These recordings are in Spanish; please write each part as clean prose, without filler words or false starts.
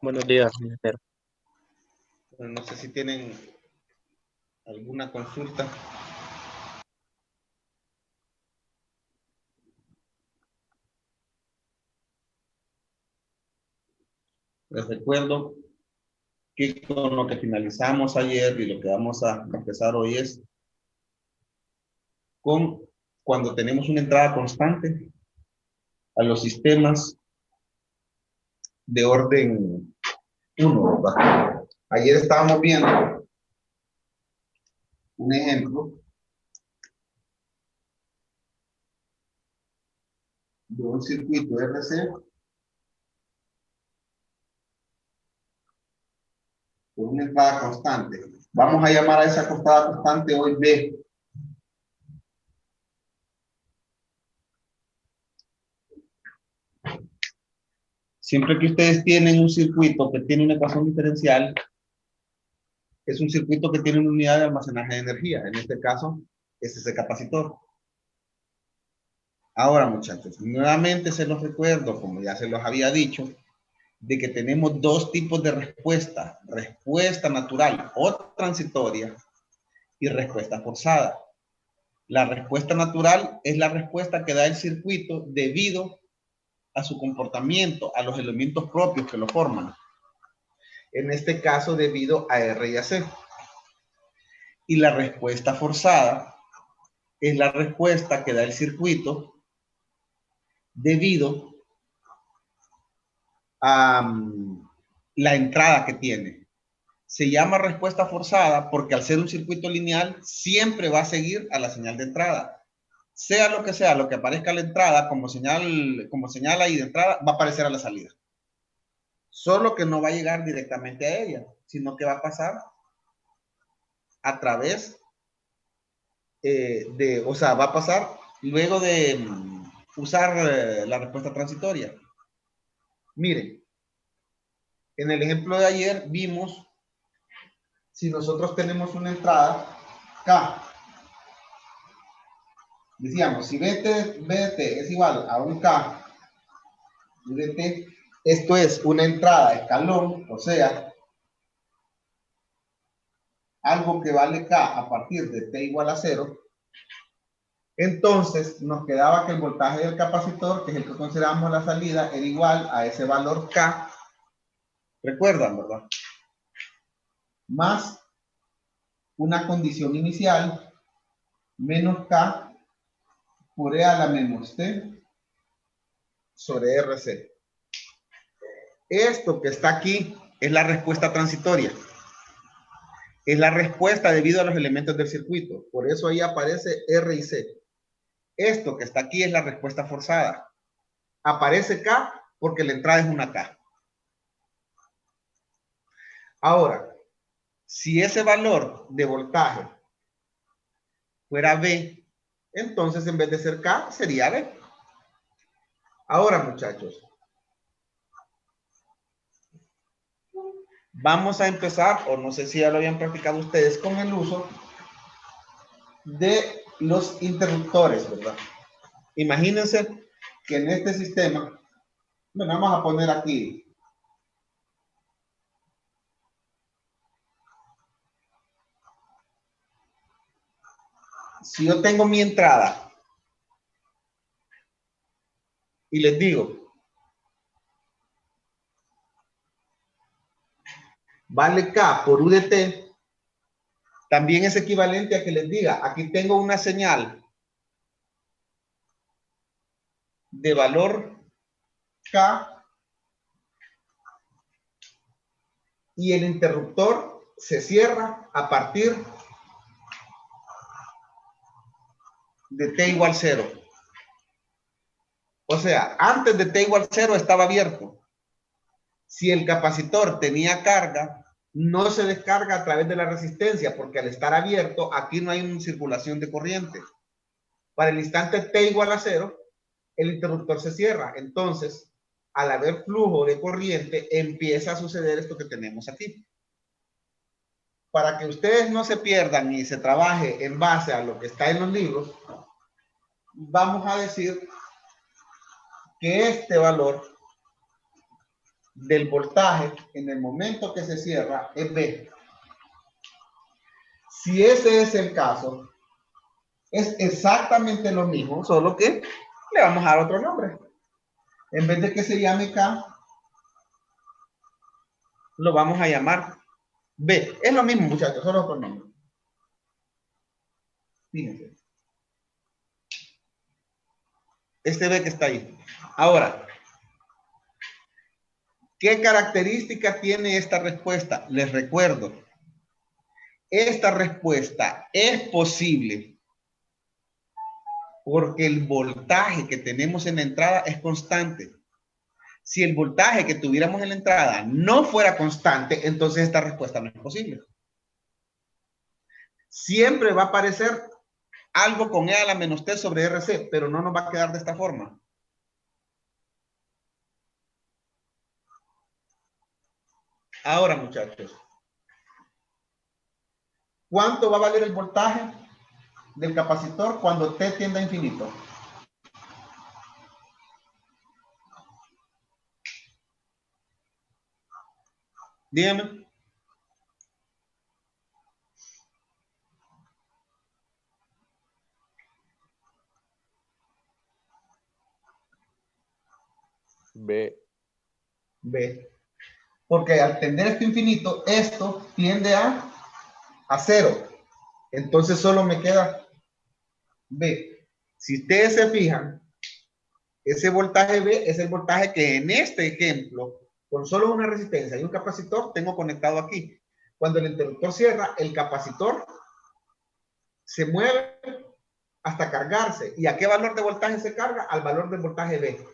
Buenos días, ingeniero. No sé si tienen alguna consulta. Les recuerdo que con lo que finalizamos ayer y lo que vamos a empezar hoy es con cuando tenemos una entrada constante a los sistemas de orden 1, ¿verdad? Ayer estábamos viendo un ejemplo de un circuito RC con una entrada constante. Vamos a llamar a esa entrada constante hoy B. Siempre que ustedes tienen un circuito que tiene una ecuación diferencial, es un circuito que tiene una unidad de almacenaje de energía. En este caso, es ese capacitor. Ahora, muchachos, nuevamente se los recuerdo, como ya se los había dicho, de que tenemos dos tipos de respuesta. Respuesta natural o transitoria y respuesta forzada. La respuesta natural es la respuesta que da el circuito debido a su comportamiento, a los elementos propios que lo forman. En este caso, debido a R y a C. Y la respuesta forzada es la respuesta que da el circuito debido a la entrada que tiene. Se llama respuesta forzada porque al ser un circuito lineal siempre va a seguir a la señal de entrada. Sea lo que aparezca a la entrada como señal ahí de entrada, va a aparecer a la salida. Solo que no va a llegar directamente a ella, sino que va a pasar a través va a pasar luego de usar la respuesta transitoria. Miren, en el ejemplo de ayer vimos si nosotros tenemos una entrada K. Decíamos, si BT es igual a un K, BT, esto es una entrada escalón, o sea, algo que vale K a partir de T igual a 0, entonces nos quedaba que el voltaje del capacitor, que es el que consideramos la salida, era igual a ese valor K, recuerdan, ¿verdad? Más una condición inicial menos K por E a la menos T sobre RC. Esto que está aquí es la respuesta transitoria. Es la respuesta debido a los elementos del circuito. Por eso ahí aparece R y C. Esto que está aquí es la respuesta forzada. Aparece K porque la entrada es una K. Ahora, si ese valor de voltaje fuera B, entonces en vez de ser K, sería B. Ahora, muchachos, vamos a empezar, o no sé si ya lo habían practicado ustedes, con el uso de los interruptores, ¿verdad? Imagínense que en este sistema, bueno, vamos a poner aquí, si yo tengo mi entrada y les digo, vale K por U de T, también es equivalente a que les diga, aquí tengo una señal de valor K y el interruptor se cierra a partir de T igual 0. O sea, antes de T igual 0 estaba abierto. Si el capacitor tenía carga, no se descarga a través de la resistencia, porque al estar abierto, aquí no hay una circulación de corriente. Para el instante T igual a 0, el interruptor se cierra. Entonces, al haber flujo de corriente, empieza a suceder esto que tenemos aquí. Para que ustedes no se pierdan y se trabaje en base a lo que está en los libros, vamos a decir que este valor del voltaje en el momento que se cierra es B. Si ese es el caso, es exactamente lo mismo, solo que le vamos a dar otro nombre. En vez de que se llame K, lo vamos a llamar B. Es lo mismo, muchachos, solo otro nombre. Fíjense. Este B que está ahí. Ahora, ¿qué característica tiene esta respuesta? Les recuerdo, esta respuesta es posible porque el voltaje que tenemos en la entrada es constante. Si el voltaje que tuviéramos en la entrada no fuera constante, entonces esta respuesta no es posible. Siempre va a aparecer algo con E a la menos T sobre RC, pero no nos va a quedar de esta forma. Ahora, muchachos, ¿cuánto va a valer el voltaje del capacitor cuando T tiende a infinito? Dígame. B. B. Porque al tender esto infinito, esto tiende a cero. Entonces solo me queda B. Si ustedes se fijan, ese voltaje B es el voltaje que en este ejemplo, con solo una resistencia y un capacitor, tengo conectado aquí. Cuando el interruptor cierra, el capacitor se mueve hasta cargarse. ¿Y a qué valor de voltaje se carga? Al valor del voltaje B.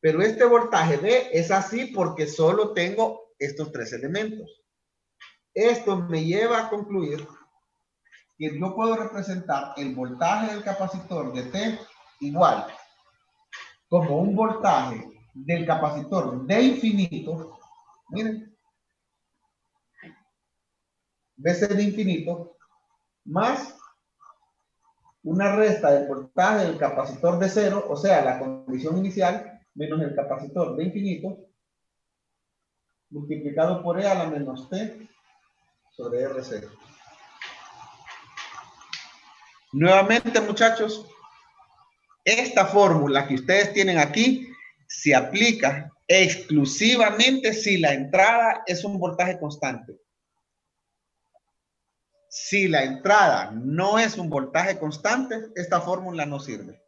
Pero este voltaje B es así porque solo tengo estos tres elementos. Esto me lleva a concluir que yo puedo representar el voltaje del capacitor de T igual como un voltaje del capacitor de infinito, miren, veces de infinito, más una resta del voltaje del capacitor de cero, o sea, la condición inicial, menos el capacitor de infinito, multiplicado por E a la menos T sobre R0. Nuevamente, muchachos, esta fórmula que ustedes tienen aquí se aplica exclusivamente si la entrada es un voltaje constante. Si la entrada no es un voltaje constante, esta fórmula no sirve.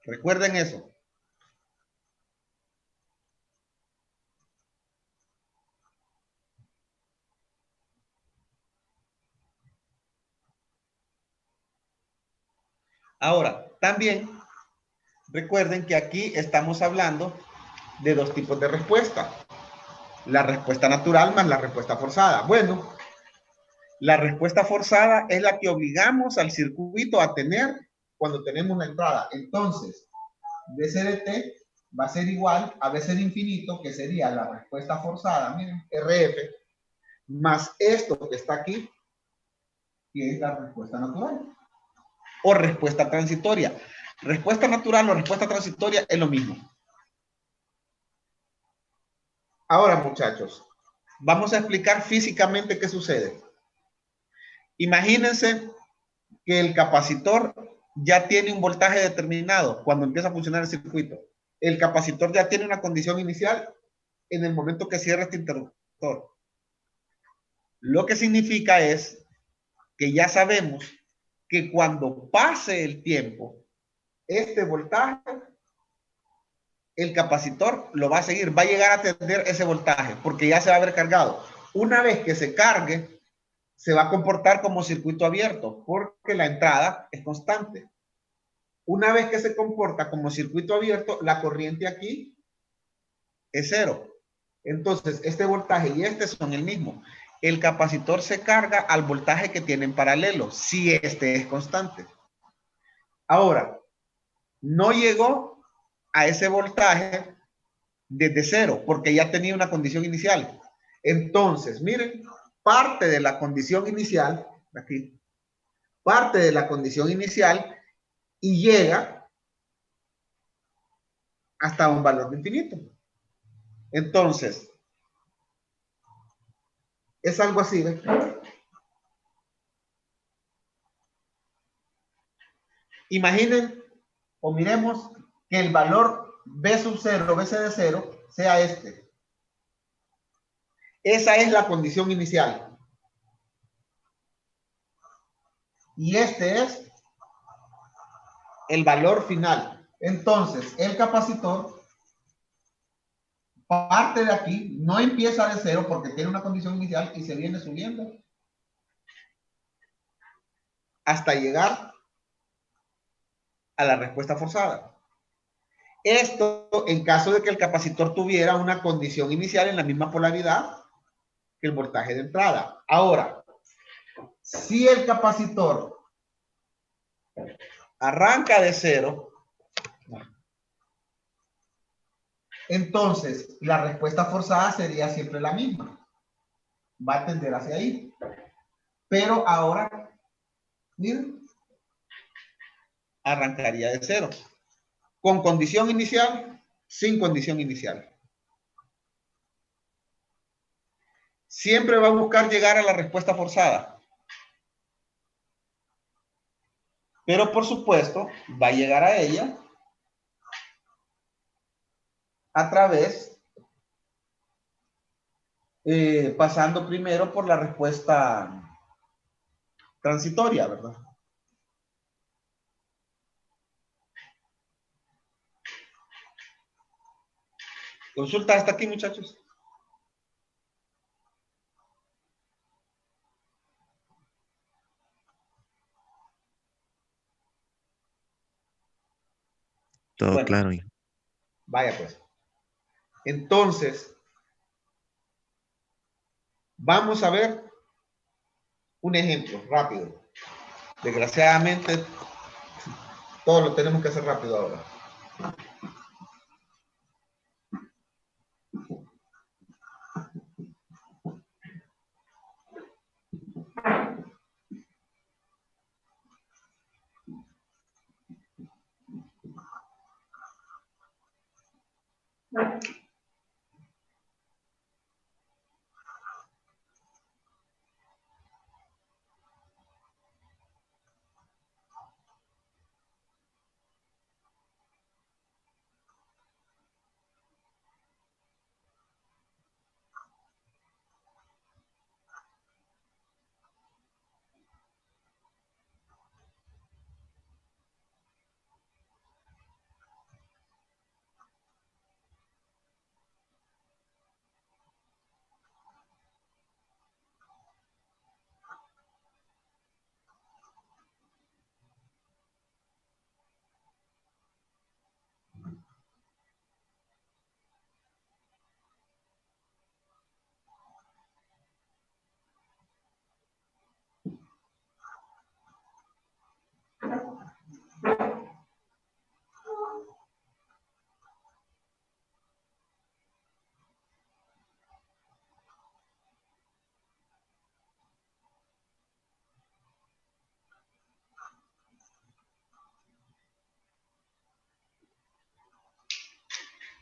Recuerden eso. Ahora, también recuerden que aquí estamos hablando de dos tipos de respuesta. La respuesta natural más la respuesta forzada. Bueno, la respuesta forzada es la que obligamos al circuito a tener cuando tenemos la entrada. Entonces, DC de T va a ser igual a BC de infinito, que sería la respuesta forzada, miren, RF, más esto que está aquí, que es la respuesta natural. O respuesta transitoria. Respuesta natural o respuesta transitoria es lo mismo. Ahora, muchachos, vamos a explicar físicamente qué sucede. Imagínense que el capacitor ya tiene un voltaje determinado cuando empieza a funcionar el circuito. El capacitor ya tiene una condición inicial en el momento que cierra este interruptor. Lo que significa es que ya sabemos que cuando pase el tiempo, este voltaje, el capacitor lo va a seguir, va a llegar a tener ese voltaje porque ya se va a haber cargado. Una vez que se cargue, se va a comportar como circuito abierto porque la entrada es constante. Una vez que se comporta como circuito abierto, la corriente aquí es cero. Entonces, este voltaje y este son el mismo. El capacitor se carga al voltaje que tiene en paralelo, si este es constante. Ahora, no llegó a ese voltaje desde cero, porque ya tenía una condición inicial. Entonces, miren, parte de la condición inicial, aquí, parte de la condición inicial y llega hasta un valor de infinito. Entonces, es algo así, ¿ves? Imaginen o miremos que el valor B sub 0, BC de 0, sea este. Esa es la condición inicial. Y este es el valor final. Entonces, el capacitor parte de aquí, no empieza de 0 porque tiene una condición inicial y se viene subiendo hasta llegar a la respuesta forzada. Esto en caso de que el capacitor tuviera una condición inicial en la misma polaridad que el voltaje de entrada. Ahora, si el capacitor arranca de 0, entonces la respuesta forzada sería siempre la misma. Va a tender hacia ahí. Pero ahora, miren, arrancaría de 0. Con condición inicial, sin condición inicial. Siempre va a buscar llegar a la respuesta forzada. Pero por supuesto, va a llegar a ella a través, pasando primero por la respuesta transitoria, ¿verdad? Consulta hasta aquí, muchachos. Todo Bueno, claro. vaya pues. Entonces, vamos a ver un ejemplo rápido. Desgraciadamente, todo lo tenemos que hacer rápido ahora.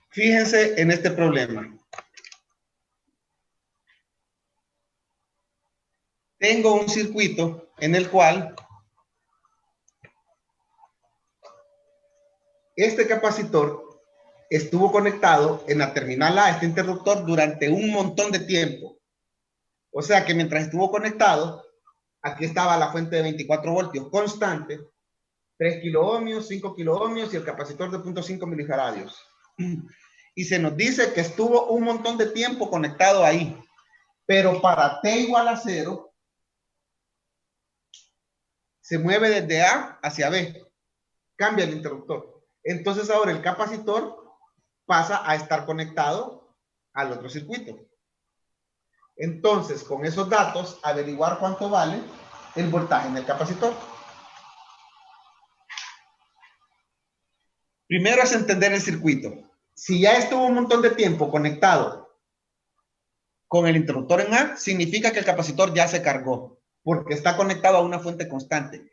Fíjense en este problema. Tengo un circuito en el cual este capacitor estuvo conectado en la terminal A, este interruptor, durante un montón de tiempo. O sea que mientras estuvo conectado, aquí estaba la fuente de 24 voltios constante, 3 kiloohmios, 5 kiloohmios y el capacitor de 0.5 milifaradios. Y se nos dice que estuvo un montón de tiempo conectado ahí. Pero para T igual a 0, se mueve desde A hacia B. Cambia el interruptor. Entonces ahora el capacitor pasa a estar conectado al otro circuito. Entonces, con esos datos, averiguar cuánto vale el voltaje en el capacitor. Primero es entender el circuito. Si ya estuvo un montón de tiempo conectado con el interruptor en A, significa que el capacitor ya se cargó, porque está conectado a una fuente constante.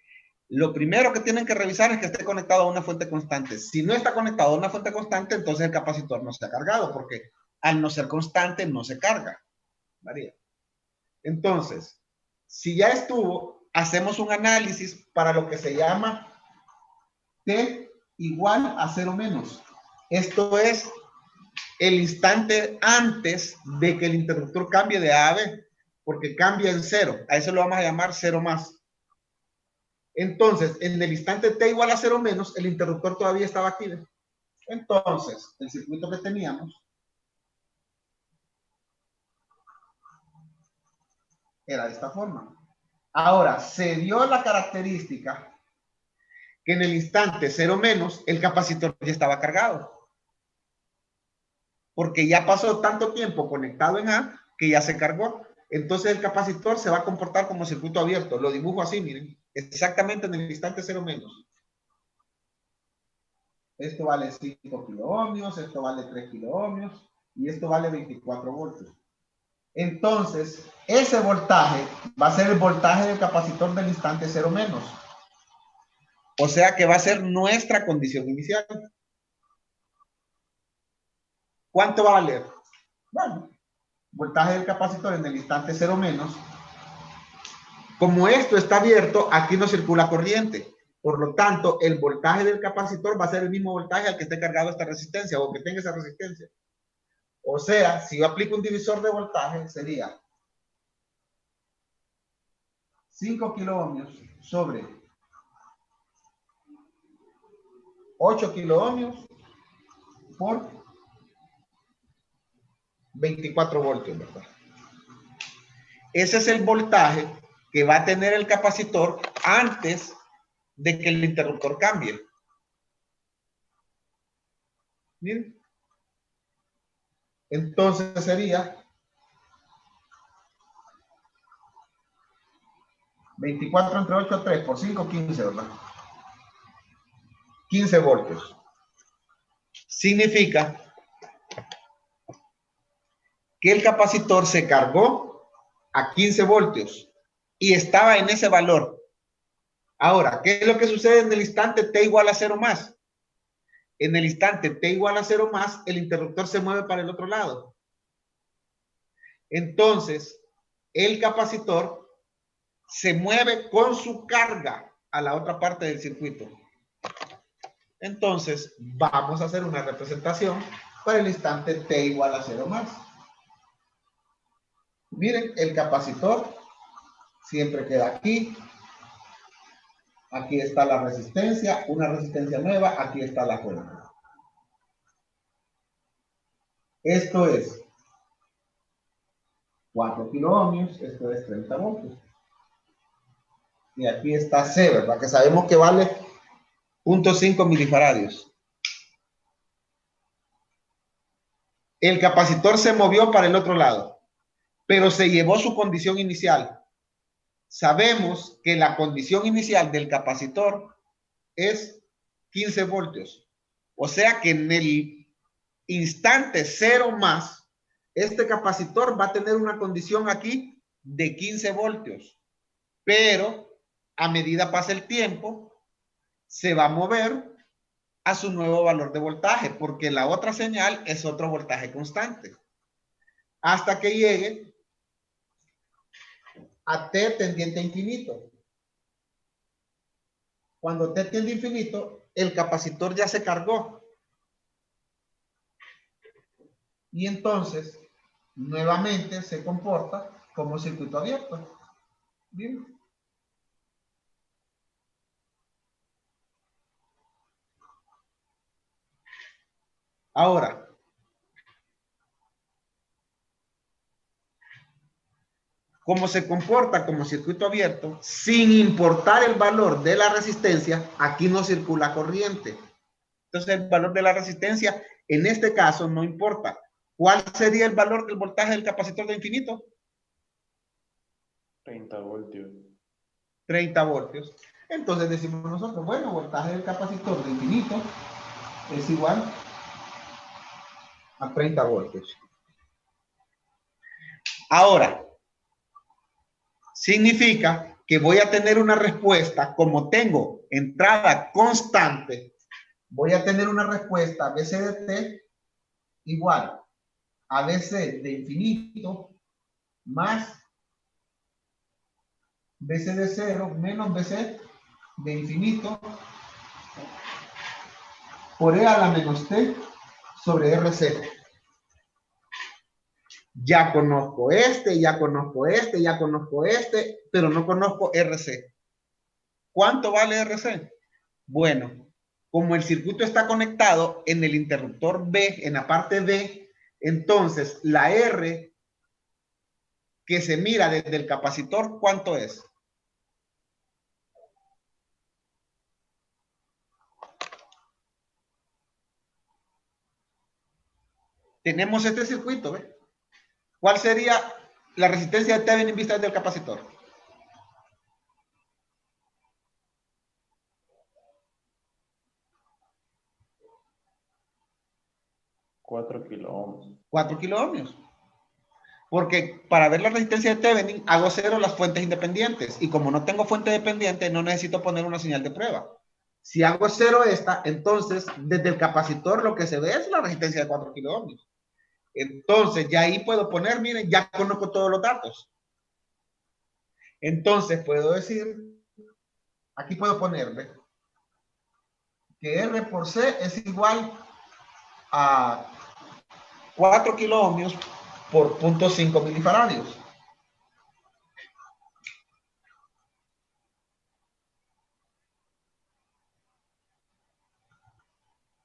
Lo primero que tienen que revisar es que esté conectado a una fuente constante. Si no está conectado a una fuente constante, entonces el capacitor no se ha cargado, porque al no ser constante, no se carga. María. Entonces, si ya estuvo, hacemos un análisis para lo que se llama T igual a 0 menos. Esto es el instante antes de que el interruptor cambie de A a B, porque cambia en 0. A eso lo vamos a llamar 0 más. Entonces, en el instante T igual a 0 menos, el interruptor todavía estaba activo. Entonces, el circuito que teníamos era de esta forma. Ahora, se dio la característica que en el instante 0 menos, el capacitor ya estaba cargado. Porque ya pasó tanto tiempo conectado en A que ya se cargó. Entonces el capacitor se va a comportar como circuito abierto. Lo dibujo así, miren. Exactamente en el instante 0 menos. Esto vale 5 kiloohmios, esto vale 3 kiloohmios y esto vale 24 voltios. Entonces, ese voltaje va a ser el voltaje del capacitor del instante 0 menos. O sea que va a ser nuestra condición inicial. ¿Cuánto va a valer? Bueno, voltaje del capacitor en el instante 0 menos. Como esto está abierto, aquí no circula corriente. Por lo tanto, el voltaje del capacitor va a ser el mismo voltaje al que esté cargado esta resistencia o que tenga esa resistencia. O sea, si yo aplico un divisor de voltaje, sería 5 kiloohmios sobre 8 kiloohmios por 24 voltios, ¿verdad? Ese es el voltaje que va a tener el capacitor antes de que el interruptor cambie. Miren. Entonces sería 24 entre 8, 3 por 5, 15, ¿verdad? 15 voltios. Significa que el capacitor se cargó a 15 voltios y estaba en ese valor. Ahora, ¿qué es lo que sucede en el instante T igual a 0 más? En el instante T igual a 0 más, el interruptor se mueve para el otro lado. Entonces, el capacitor se mueve con su carga a la otra parte del circuito. Entonces, vamos a hacer una representación para el instante T igual a 0 más. Miren, el capacitor siempre queda aquí. Aquí está la resistencia, una resistencia nueva, aquí está la fuente. Esto es 4 kiloohmios, esto es 30 voltios. Y aquí está C, ¿verdad? Que sabemos que vale 0.5 milifaradios. El capacitor se movió para el otro lado, pero se llevó su condición inicial. Sabemos que la condición inicial del capacitor es 15 voltios. O sea que en el instante 0 más, este capacitor va a tener una condición aquí de 15 voltios. Pero a medida pasa el tiempo, se va a mover a su nuevo valor de voltaje, porque la otra señal es otro voltaje constante. Hasta que llegue a T tendiente a infinito. Cuando T tiende a infinito, el capacitor ya se cargó. Y entonces, nuevamente se comporta como circuito abierto. ¿Bien? Ahora, como se comporta como circuito abierto, sin importar el valor de la resistencia, aquí no circula corriente. Entonces, el valor de la resistencia, en este caso, no importa. ¿Cuál sería el valor del voltaje del capacitor de infinito? 30 voltios. 30 voltios. Entonces decimos nosotros, bueno, voltaje del capacitor de infinito es igual a 30 voltios. Ahora, significa que voy a tener una respuesta, como tengo entrada constante, voy a tener una respuesta BC de T igual ABC de infinito más BC de 0 menos BC de infinito por E a la menos T sobre RC. Ya conozco este, ya conozco este, ya conozco este, pero no conozco RC. ¿Cuánto vale RC? Bueno, como el circuito está conectado en el interruptor B, en la parte B, entonces la R que se mira desde el capacitor, ¿cuánto es? Tenemos este circuito, ¿ve? ¿Cuál sería la resistencia de Thevenin vista desde el capacitor? 4 kilo ohms. 4 kilo ohmios. Porque para ver la resistencia de Thevenin hago cero las fuentes independientes. Y como no tengo fuente dependiente, no necesito poner una señal de prueba. Si hago cero esta, entonces desde el capacitor lo que se ve es la resistencia de 4 kilo ohmios. Entonces ya ahí puedo poner, miren, ya conozco todos los datos. Entonces puedo decir, aquí puedo ponerle que R por C es igual a 4 kilo ohmios por 0.5 milifaradios.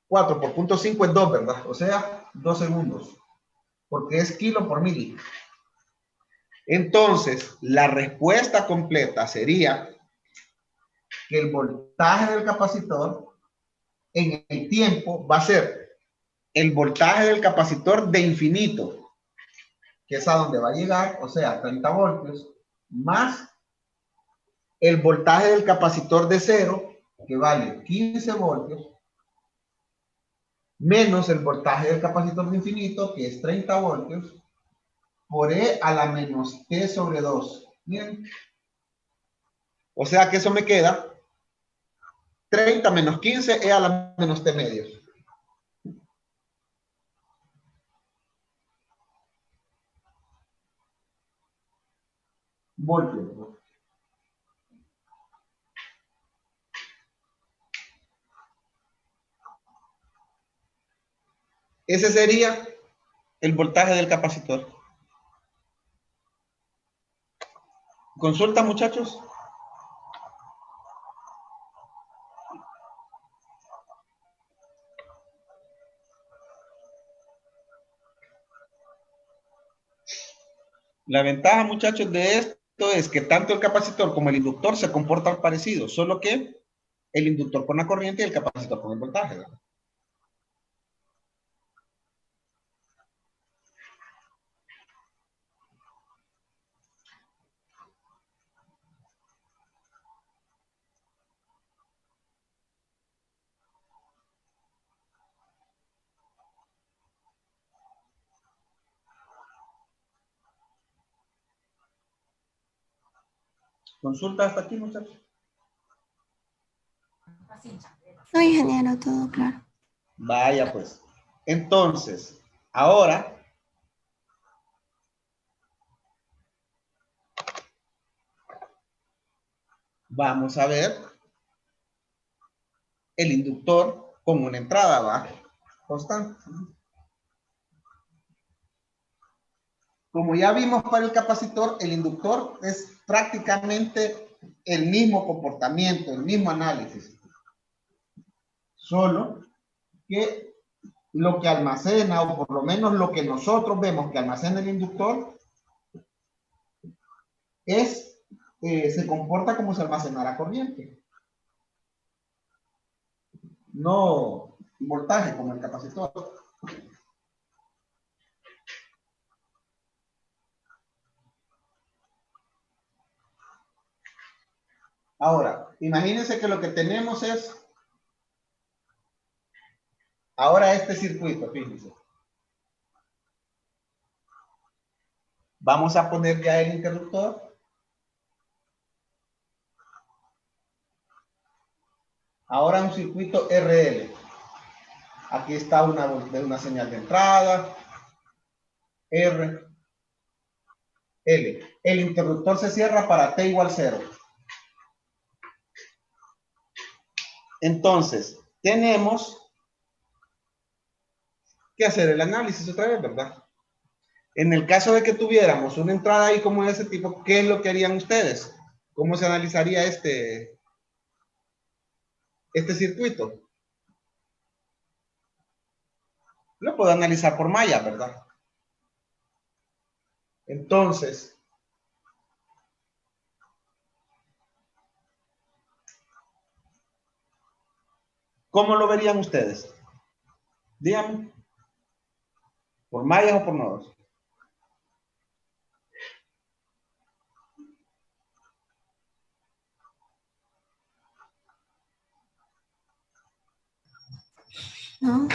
Cuatro por 0.5 es 2, ¿verdad? O sea, 2 segundos. Porque es kilo por mili. Entonces, la respuesta completa sería que el voltaje del capacitor en el tiempo va a ser el voltaje del capacitor de infinito, que es a donde va a llegar, o sea, 30 voltios, más el voltaje del capacitor de cero, que vale 15 voltios, menos el voltaje del capacitor de infinito, que es 30 voltios, por E a la menos T sobre 2. Miren. O sea que eso me queda 30 menos 15 E a la menos T medios. Voltios. Ese sería el voltaje del capacitor. ¿Consulta, muchachos? La ventaja, muchachos, de esto es que tanto el capacitor como el inductor se comportan parecidos, solo que el inductor con la corriente y el capacitor con el voltaje, ¿verdad? ¿Consulta hasta aquí, muchachos? No, ingeniero, todo claro. Vaya, pues. Entonces, ahora vamos a ver el inductor con una entrada, ¿va? Constante. Como ya vimos para el capacitor, el inductor es prácticamente el mismo comportamiento, el mismo análisis. Solo que lo que almacena, o por lo menos lo que nosotros vemos que almacena el inductor, es, se comporta como si almacenara corriente. No voltaje como el capacitor. Ahora, imagínense que lo que tenemos es ahora este circuito, fíjense. Vamos a poner ya el interruptor. Ahora un circuito RL. Aquí está una señal de entrada. R, L. El interruptor se cierra para T igual 0. Entonces, tenemos que hacer el análisis otra vez, ¿verdad? En el caso de que tuviéramos una entrada ahí como de ese tipo, ¿qué es lo que harían ustedes? ¿Cómo se analizaría este circuito? Lo puedo analizar por malla, ¿verdad? Entonces, ¿cómo lo verían ustedes? Díganme. ¿Por mallas o por nodos? No.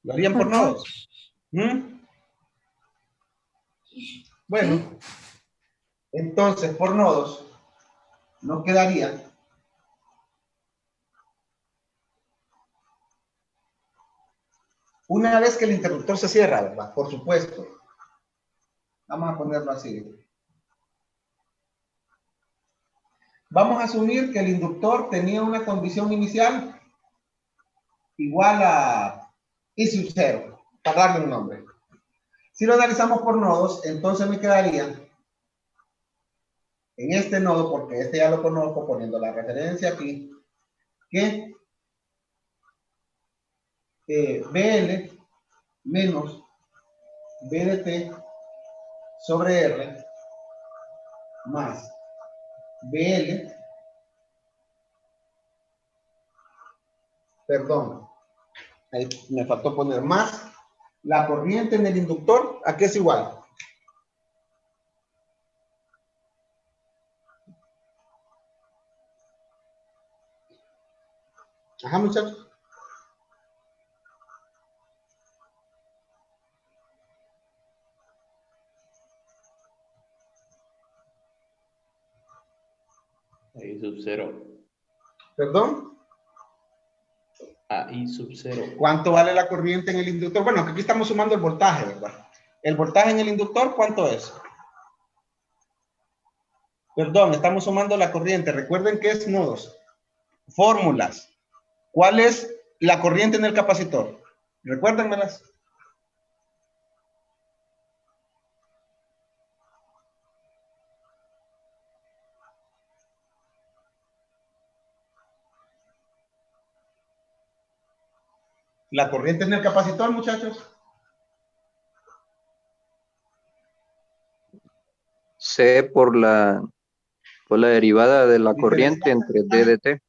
¿Lo harían por nodos? ¿Mm? Bueno, entonces por nodos nos quedaría una vez que el interruptor se cierra, ¿verdad? Por supuesto. Vamos a ponerlo así. Vamos a asumir que el inductor tenía una condición inicial igual a I sub 0, para darle un nombre. Si lo analizamos por nodos, entonces me quedaría en este nodo, porque este ya lo conozco poniendo la referencia aquí, que BL menos B de T sobre R más BL, perdón, ahí me faltó poner más la corriente en el inductor, ¿a qué es igual? Ajá, muchachos. I sub 0. ¿Perdón? A I sub 0. ¿Cuánto vale la corriente en el inductor? Bueno, aquí estamos sumando el voltaje, ¿verdad? ¿El voltaje en el inductor cuánto es? Perdón, estamos sumando la corriente. Recuerden que es nodos. Fórmulas. ¿Cuál es la corriente en el capacitor? Recuérdenmelas. La corriente en el capacitor, muchachos. C por la derivada de la corriente entre D de T.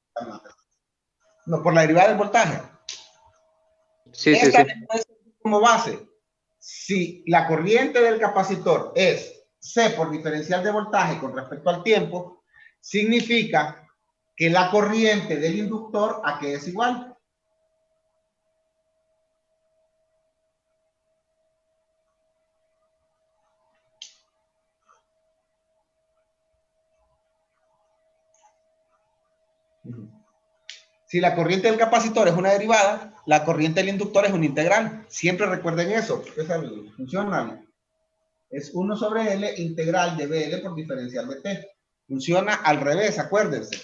No, por la derivada del voltaje. Sí, sí, Esta sí. es como base. Si la corriente del capacitor es C por diferencial de voltaje con respecto al tiempo, significa que la corriente del inductor ¿a qué es igual? Si la corriente del capacitor es una derivada, la corriente del inductor es una integral. Siempre recuerden eso. Esa funciona. Es 1 sobre L integral de BL por diferencial de T. Funciona al revés, acuérdense.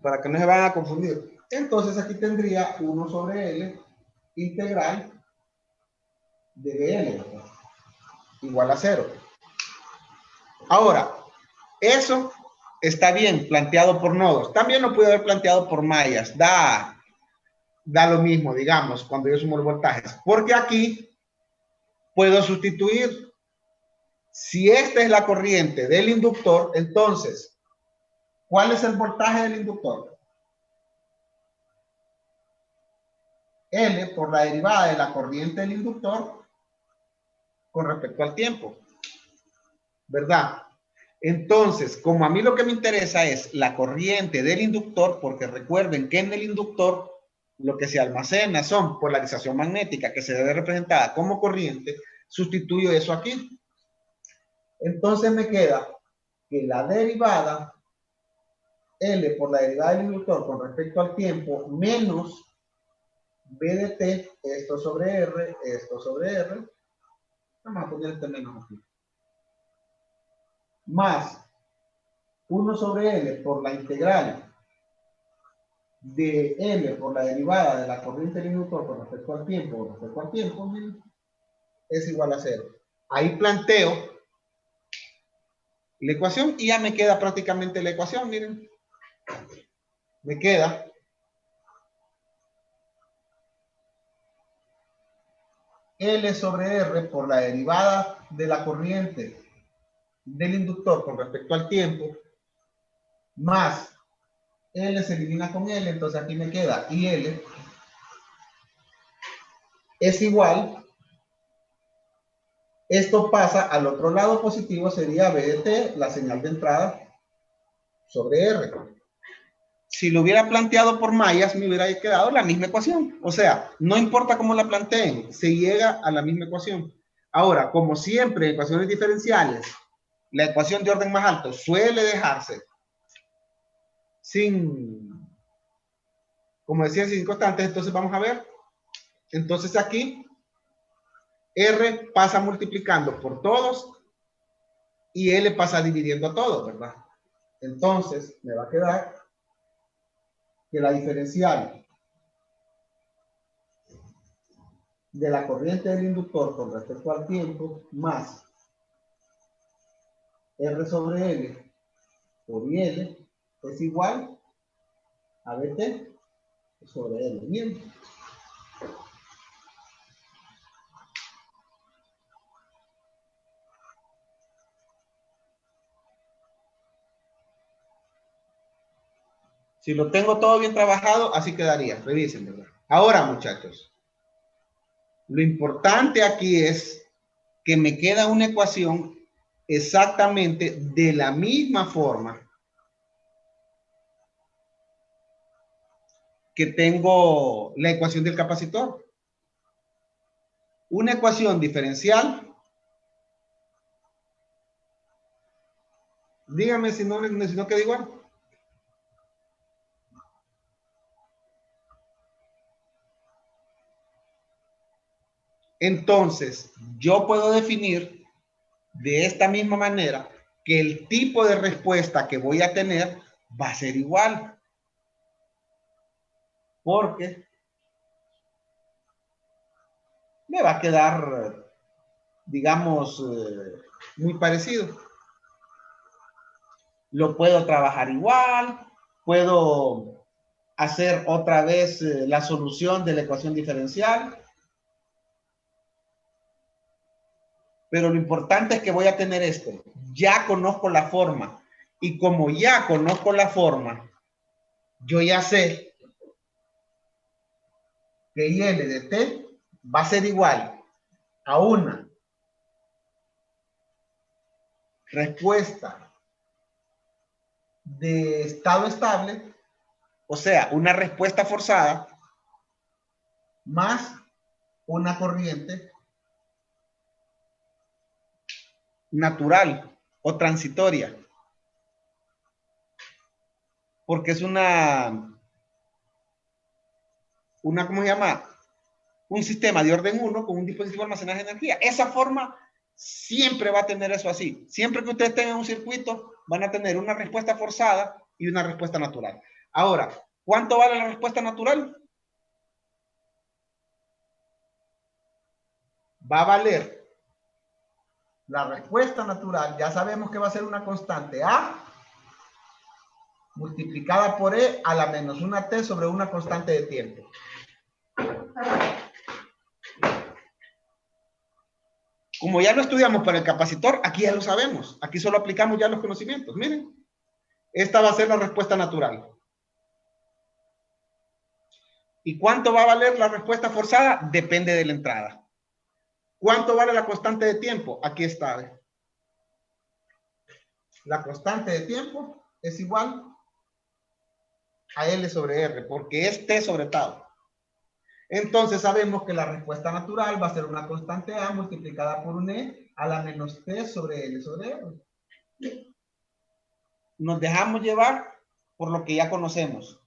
Para que no se vayan a confundir. Entonces aquí tendría 1 sobre L integral de BL igual a 0. Ahora, eso está bien planteado por nodos. También lo puede haber planteado por mallas. Da lo mismo, digamos, cuando yo sumo los voltajes. Porque aquí puedo sustituir. Si esta es la corriente del inductor, entonces, ¿cuál es el voltaje del inductor? L por la derivada de la corriente del inductor con respecto al tiempo. ¿Verdad? Entonces, como a mí lo que me interesa es la corriente del inductor, porque recuerden que en el inductor lo que se almacena son polarización magnética que se debe representada como corriente, sustituyo eso aquí. Entonces me queda que la derivada, L por la derivada del inductor con respecto al tiempo, menos B de t, esto sobre R, vamos a poner este menos aquí, más 1 sobre L por la integral de L por la derivada de la corriente del inductor con respecto al tiempo, miren, es igual a 0. Ahí planteo la ecuación y ya me queda prácticamente la ecuación, miren. Me queda L sobre R por la derivada de la corriente del inductor con respecto al tiempo, más L se elimina con L, entonces aquí me queda IL es igual, esto pasa al otro lado positivo, sería B de t, la señal de entrada, sobre R. Si lo hubiera planteado por mallas, me hubiera quedado la misma ecuación. O sea, no importa cómo la planteen, se llega a la misma ecuación. Ahora, como siempre, en ecuaciones diferenciales, la ecuación de orden más alto suele dejarse sin, como decía, sin constantes. Entonces vamos a ver. Entonces aquí, R pasa multiplicando por todos y L pasa dividiendo a todos, ¿verdad? Entonces, me va a quedar que la diferencial de la corriente del inductor con respecto al tiempo más R sobre L por IL es igual a BT sobre L. Bien. Si lo tengo todo bien trabajado, así quedaría. Revisen, ¿verdad? Ahora, muchachos, lo importante aquí es que me queda una ecuación exactamente de la misma forma que tengo la ecuación del capacitor. Una ecuación diferencial. Dígame si no queda igual. Entonces, yo puedo definir de esta misma manera que el tipo de respuesta que voy a tener va a ser igual. Porque me va a quedar, digamos, muy parecido. Lo puedo trabajar igual, puedo hacer otra vez la solución de la ecuación diferencial. Pero lo importante es que voy a tener esto. Ya conozco la forma. Y como ya conozco la forma, yo ya sé que IL de T va a ser igual a una respuesta de estado estable, o sea, una respuesta forzada, más una corriente natural o transitoria. Porque es ¿cómo se llama? Un sistema de orden 1 con un dispositivo de almacenaje de energía. Esa forma siempre va a tener eso así. Siempre que ustedes tengan un circuito, van a tener una respuesta forzada y una respuesta natural. Ahora, ¿cuánto vale la respuesta natural? Va a valer la respuesta natural, ya sabemos que va a ser una constante A multiplicada por E a la menos una T sobre una constante de tiempo. Como ya lo estudiamos para el capacitor, aquí ya lo sabemos. Aquí solo aplicamos ya los conocimientos. Miren, esta va a ser la respuesta natural. ¿Y cuánto va a valer la respuesta forzada? Depende de la entrada. ¿Cuánto vale la constante de tiempo? Aquí está. La constante de tiempo es igual a L sobre R, porque es T sobre tau. Entonces sabemos que la respuesta natural va a ser una constante A multiplicada por un E a la menos T sobre L sobre R. nos dejamos llevar por lo que ya conocemos.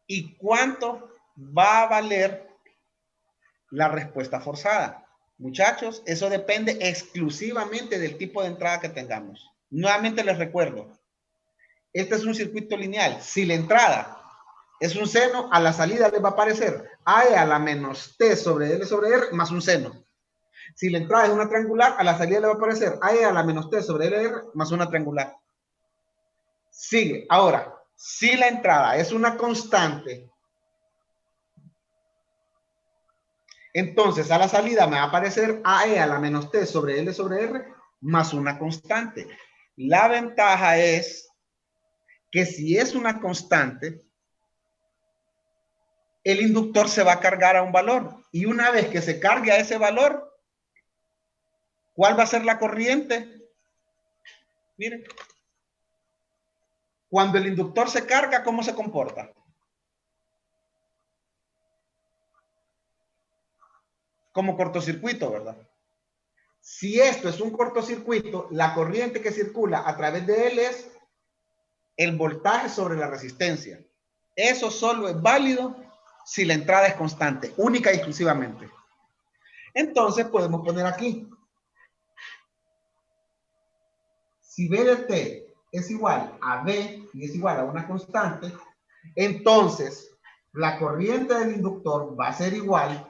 ¿Y cuánto va a valer la respuesta forzada? Muchachos, eso depende exclusivamente del tipo de entrada que tengamos. Nuevamente les recuerdo, este es un circuito lineal. Si la entrada es un seno, a la salida les va a aparecer A a la menos T sobre L sobre R más un seno. Si la entrada es una triangular, a la salida le va a aparecer A a la menos T sobre LR más una triangular. Sigue. Ahora, si la entrada es una constante, entonces a la salida me va a aparecer AE a la menos T sobre L sobre R más una constante. La ventaja es que si es una constante, el inductor se va a cargar a un valor. Y una vez que se cargue a ese valor, ¿cuál va a ser la corriente? Miren. Cuando el inductor se carga, ¿cómo se comporta? Como cortocircuito, ¿verdad? Si esto es un cortocircuito, la corriente que circula a través de él es el voltaje sobre la resistencia. Eso solo es válido si la entrada es constante, única y exclusivamente. Entonces podemos poner aquí. Si B de T es igual a B y es igual a una constante, entonces la corriente del inductor va a ser igual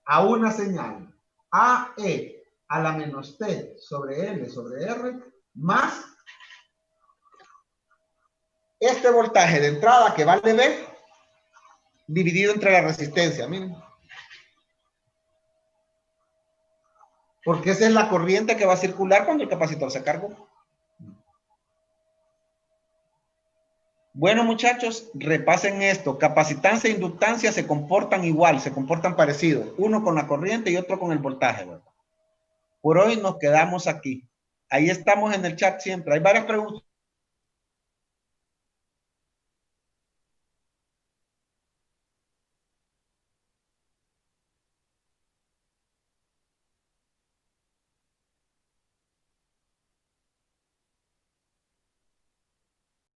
a una señal AE a la menos T sobre L sobre R más este voltaje de entrada que vale B dividido entre la resistencia, miren. Porque esa es la corriente que va a circular cuando el capacitor se cargó. Bueno, muchachos, repasen esto. Capacitancia e inductancia se comportan igual, se comportan parecidos. Uno con la corriente y otro con el voltaje, ¿verdad? Por hoy nos quedamos aquí. Ahí estamos en el chat siempre. Hay varias preguntas.